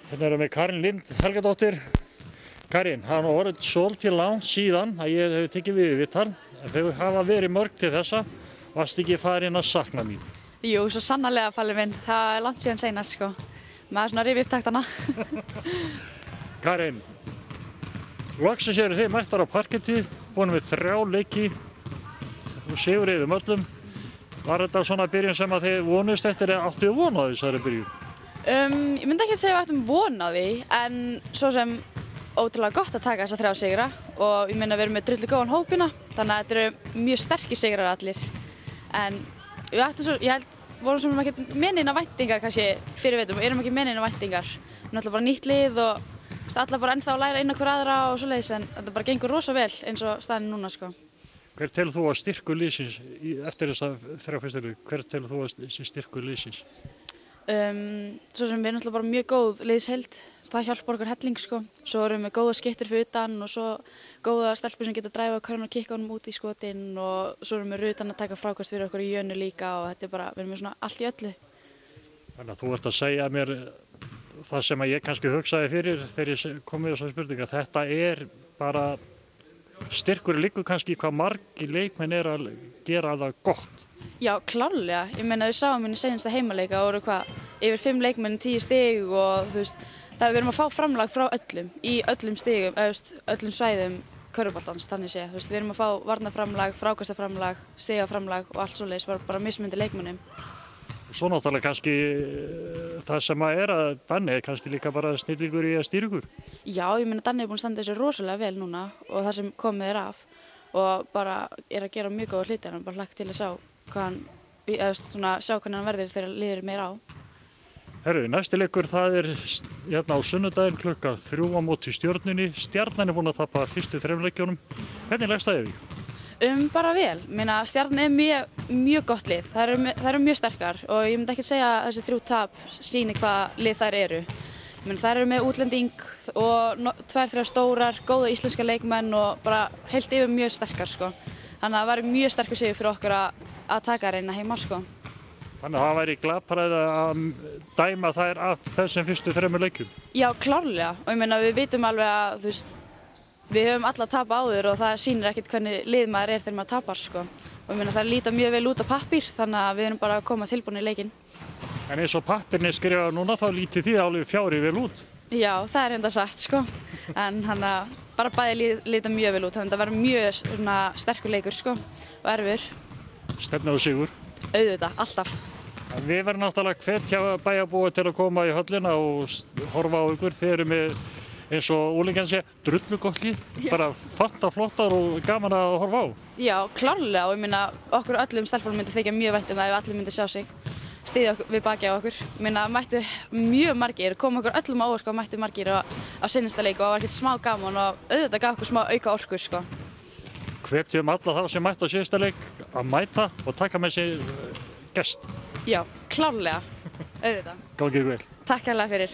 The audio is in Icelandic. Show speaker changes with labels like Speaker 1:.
Speaker 1: Hérna erum við Karin Lind Helgadóttir. Karin, það er nú orðið svolítið langt síðan að ég hef tekið við viðtal. Þau hafa verið mörg til þessa. Varst ekki farin að sakna mín?
Speaker 2: Jú, svo sannarlega, Palli minn. Það er langt síðan seinast, sko. Maður svona rifið upp taktana.
Speaker 1: Karin, loksins eru þið mættar á parkettið, búin við 3 leiki og sigur yfir öllum. Var þetta svona byrjun sem að þið vonust eftir eða áttu von á þessari byrjun?
Speaker 2: Ég myndi ekki að segja að við ættum von á því, en svo sem ótrúlega gott að taka þessa 3 sigra og ég meina við erum með drullu góðan hópina, þannig að þetta eru mjög sterkir sigrar allir. En við ættum svo, ég held, vorum svona ekki með neina væntingar kannski fyrir vetum, við erum ekki með neina væntingar. Við erum alltaf bara nýtt lið og allar bara ennþá að læra inn á hver aðra og svoleiðis, en þetta bara gengur rosa vel eins og staðan núna, sko.
Speaker 1: Hver telur þú að styrkur liðsins eftir þessa 3 fyrstu leiki, hver telur þú að sé styrkur liðsins?
Speaker 2: Svo sem við erum alltaf bara mjög góð liðsheild, það hjálpar okkur helling, sko. Svo erum við góða skyttur fyrir utan og svo góða stelpur sem geta að dræfa hverjum og kikka honum út í skotin og svo erum við rutan að taka frákast fyrir okkur í jönu líka og þetta er bara, við erum með svona allt í öllu.
Speaker 1: Þannig að þú ert að segja mér það sem að ég kannski hugsaði fyrir þegar ég kom við þessari spurninga. Þetta er bara styrkur liggur kannski í hvað margir leikmenn er að gera það gott.
Speaker 2: Já, klárlega. Ég meina við sáum í seinasta heimaleika og voru yfir 5 leikmenn 10 stig og þú veist, það við erum að fá framlag frá öllum, í öllum stigum, öllum svæðum körfuboltans, þannig sé. Þú veist, við erum að fá varnarframlag, frákastaframlag, stigaframlag og allt svoleiðis, bara mismunandi leikmönnum.
Speaker 1: Svo náttúrulega kannski það sem að Danni er kannski líka bara snillingur í að stýra ykkur.
Speaker 2: Já, ég meina Danni er búinn að standa þessu rosalega vel núna og það sem komið er af og bara er að gera mjög góða hluti, hann bara hlakka til að sjá hvernig hann verður þegar liður meira á.
Speaker 1: Herru, næsti leikur það er hérna á sunnudaginn klukkan 3 á móti Stjörnunni. Stjarnan er búin að tapa fyrstu 3 leikjunum. Hvernig leggst það yfir?
Speaker 2: Bara vel. Stjarnan er mjög gott lið. Þær eru mjög sterkar og ég myndi ekki segja að þessi 3 tap sýni hvað lið þær eru. Þær eru með útlending og 2-3 stórar, góða íslenska leikmenn og bara heilt yfir mjög sterkar, sko. Þannig að það væri mjög sterkur sigur fyrir okkur að taka reyna heima, sko.
Speaker 1: Þannig að það væri glapræði að dæma þær af þessum fyrstu 3 leikjum? Já,
Speaker 2: klárlega. Og ég meina við vitum alveg að þú veist, við höfum alla tapa áður og það sýnir ekkert hvernig lið maður er þegar maður tapar, sko. Og ég meina það líta mjög vel út á pappír, þannig að við erum bara að koma tilbúin í leikinn.
Speaker 1: En eins og pappirni skrifa núna þá lítið því alveg fjárið vel út?
Speaker 2: Já, það er enda satt, sko. En hann að bara bæði líta mjög vel út, þannig að það verður mjög sterkur leikur, sko, og erfur.
Speaker 1: Stefna á sigur?
Speaker 2: Auðvitað, alltaf.
Speaker 1: Við verðum náttúrulega hvetja bæjarbúa til að koma í höllina og horfa á ykkur. Þið eru með, eins og úlingjarnir segja, drullu gott lið, bara fantaflottar og gaman að horfa á. Já,
Speaker 2: klárlega og ég meina okkur öllum stelpunum myndi þykja mjög vænt það ef allir myndi sjá sig, styðja við baki á okkur. Ég meina mættu mjög margir, kom okkur öllum á óvart og mættu margir á seinasta leik og það var ekkert smá gaman og auðvitað gaf okkur smá auka orku, sko.
Speaker 1: Hvetjum alla þá sem mættu á síðasta leik að mæta og taka með sér gest.
Speaker 2: Já, klárlega, auðvitað.
Speaker 1: Gangi ykkur vel.
Speaker 2: Takk hérlega fyrir.